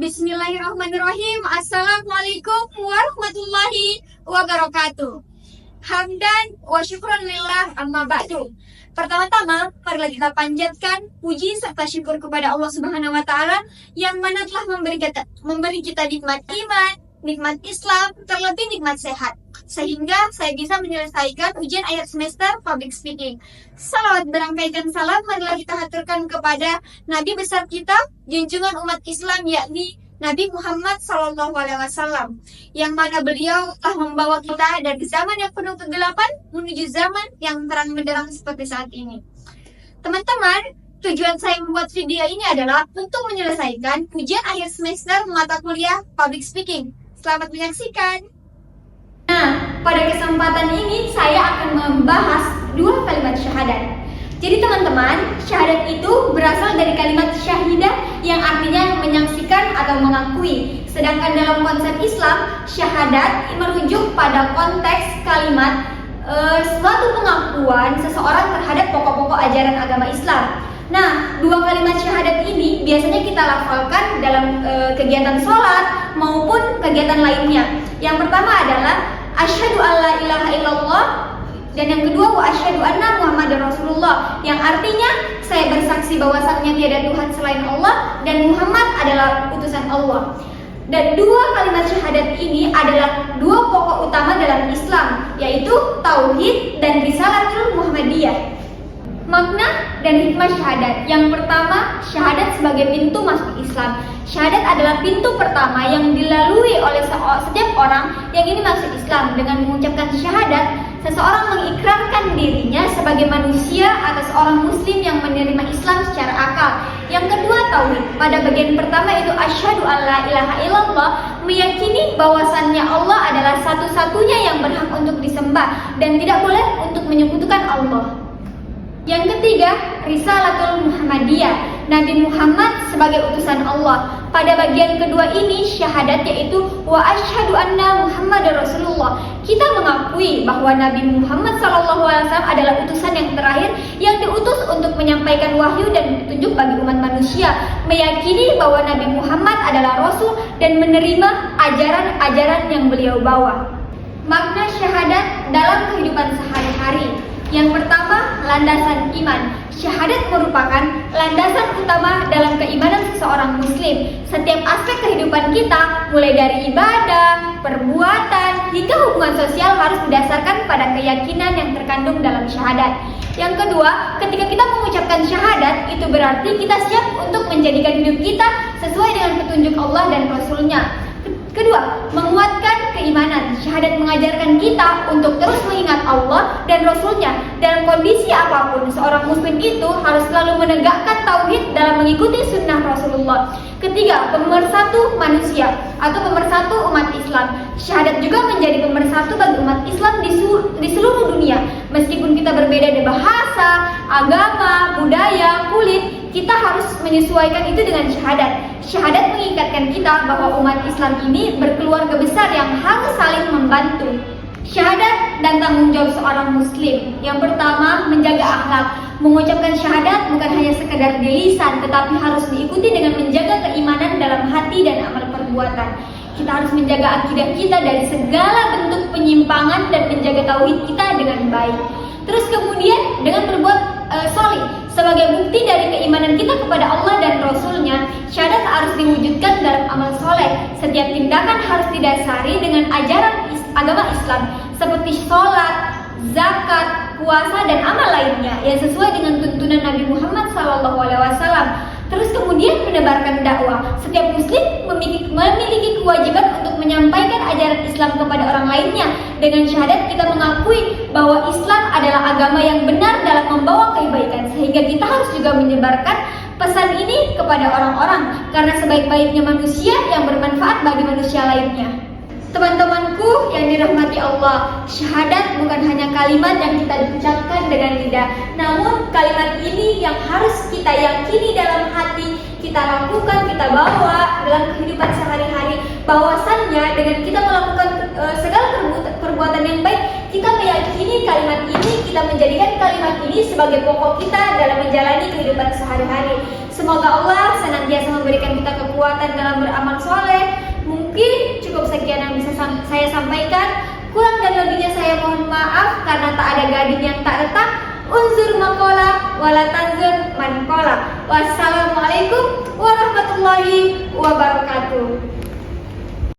Bismillahirrahmanirrahim. Assalamualaikum warahmatullahi wabarakatuh. Hamdan wa syukran lillah amma ba'du. Pertama-tama, marilah kita panjatkan puji serta syukur kepada Allah Subhanahu wa taala yang mana telah memberi kita nikmat iman, nikmat Islam, terlebih nikmat sehat, sehingga saya bisa menyelesaikan ujian akhir semester public speaking. Salawat berangkaikan salam marilah kita haturkan kepada Nabi besar kita, junjungan umat Islam, yakni Nabi Muhammad SAW, yang mana beliau telah membawa kita dari zaman yang penuh kegelapan menuju zaman yang terang benderang seperti saat ini. Teman-teman, tujuan saya membuat video ini adalah untuk menyelesaikan ujian akhir semester mata kuliah public speaking. Selamat menyaksikan. Nah, pada kesempatan ini saya akan membahas dua kalimat syahadat. Jadi teman-teman, syahadat itu berasal dari kalimat syahidah yang artinya menyaksikan atau mengakui. Sedangkan dalam konsep Islam, syahadat merujuk pada konteks kalimat suatu pengakuan seseorang terhadap pokok-pokok ajaran agama Islam. Nah, dua kalimat syahadat ini biasanya kita lafalkan dalam kegiatan sholat maupun kegiatan lainnya. Yang pertama adalah asyhadu alla ilaha illallah, dan yang kedua wa asyhadu anna Muhammadar Rasulullah, yang artinya saya bersaksi bahwasannya tiada Tuhan selain Allah dan Muhammad adalah utusan Allah. Dan dua kalimat syahadat ini adalah dua pokok utama dalam Islam, yaitu tauhid dan risalatul Muhammadiyah. Makna dan hikmah syahadat. Yang pertama, syahadat sebagai pintu masuk Islam. Syahadat adalah pintu pertama yang dilalui oleh setiap orang yang ingin masuk Islam. Dengan mengucapkan syahadat, seseorang mengikrarkan dirinya sebagai manusia atau seorang muslim yang menerima Islam secara akal. Yang kedua, tauhid. Pada bagian pertama itu asyhadu alla ilaha illallah, meyakini bahwasannya Allah adalah satu-satunya yang berhak untuk disembah dan tidak boleh untuk menyekutukan Allah. Yang ketiga, risalatul Muhammadiyah, Nabi Muhammad sebagai utusan Allah. Pada bagian kedua ini syahadat, yaitu wa asyhadu anna Muhammadar Rasulullah. Kita mengakui bahwa Nabi Muhammad SAW adalah utusan yang terakhir yang diutus untuk menyampaikan wahyu dan petunjuk bagi umat manusia. Meyakini bahwa Nabi Muhammad adalah Rasul dan menerima ajaran-ajaran yang beliau bawa. Makna syahadat dalam kehidupan sehari-hari. Yang pertama, landasan iman. Syahadat merupakan landasan utama dalam keimanan seseorang muslim. Setiap aspek kehidupan kita, mulai dari ibadah, perbuatan, hingga hubungan sosial harus didasarkan pada keyakinan yang terkandung dalam syahadat. Yang kedua, ketika kita mengucapkan syahadat, itu berarti kita siap untuk menjadikan hidup kita sesuai dengan petunjuk Allah dan Rasul-Nya. Kedua, menguatkan keimanan. Syahadat mengajarkan kita untuk terus mengingat Allah dan Rasul-Nya. Dalam kondisi apapun, seorang muslim itu harus selalu menegakkan tauhid dalam mengikuti sunnah Rasulullah. Ketiga, pemersatu manusia atau pemersatu umat Islam. Syahadat juga menjadi pemersatu bagi umat Islam di seluruh dunia. Meskipun kita berbeda di bahasa, agama, budaya, kulit, kita harus menyesuaikan itu dengan syahadat. Syahadat mengikatkan kita bahwa umat Islam ini berkeluarga besar yang harus saling membantu. Syahadat dan tanggung jawab seorang muslim. Yang pertama, menjaga akhlak. Mengucapkan syahadat bukan hanya sekedar di lisan, tetapi harus diikuti dengan menjaga keimanan dalam hati dan amal perbuatan. Kita harus menjaga akidah kita dari segala bentuk penyimpangan dan menjaga tauhid kita dengan baik. Terus kemudian dengan berbuat sholih sebagai bukti dari keimanan kita kepada Allah dan Rasul-Nya. Syahadat harus diwujudkan dalam amal soleh. Setiap tindakan harus didasari dengan ajaran agama Islam seperti sholat, zakat, puasa, dan amal lainnya yang sesuai dengan tuntunan Nabi Muhammad SAW. Terus kemudian menebarkan dakwah. Setiap muslim memiliki kewajiban untuk menyampaikan ajaran Islam kepada orang lainnya. Dengan syahadat kita mengakui bahwa Islam adalah agama yang benar dalam membawa kebaikan, sehingga kita harus juga menyebarkan pesan ini kepada orang-orang, karena sebaik-baiknya manusia yang bermanfaat bagi manusia lainnya. Teman-temanku yang dirahmati Allah, syahadat bukan hanya kalimat yang kita ucapkan dengan lidah, namun kalimat ini yang harus kita yakini dalam hati, kita lakukan, kita bawa dalam kehidupan sehari-hari. Bahwasannya dengan kita melakukan segala perbuatan yang baik, kita meyakini kalimat ini kita menjadikan kalimat ini sebagai pokok kita dalam menjalani kehidupan sehari-hari. Semoga Allah senantiasa memberikan kita kekuatan dalam beramal soleh. Mungkin cukup sekian yang bisa saya sampaikan. Kurang dan lebihnya saya mohon maaf karena tak ada gading yang tak retak. Unzur maqala wala tanzur man qala. Wassalamualaikum warahmatullahi wabarakatuh.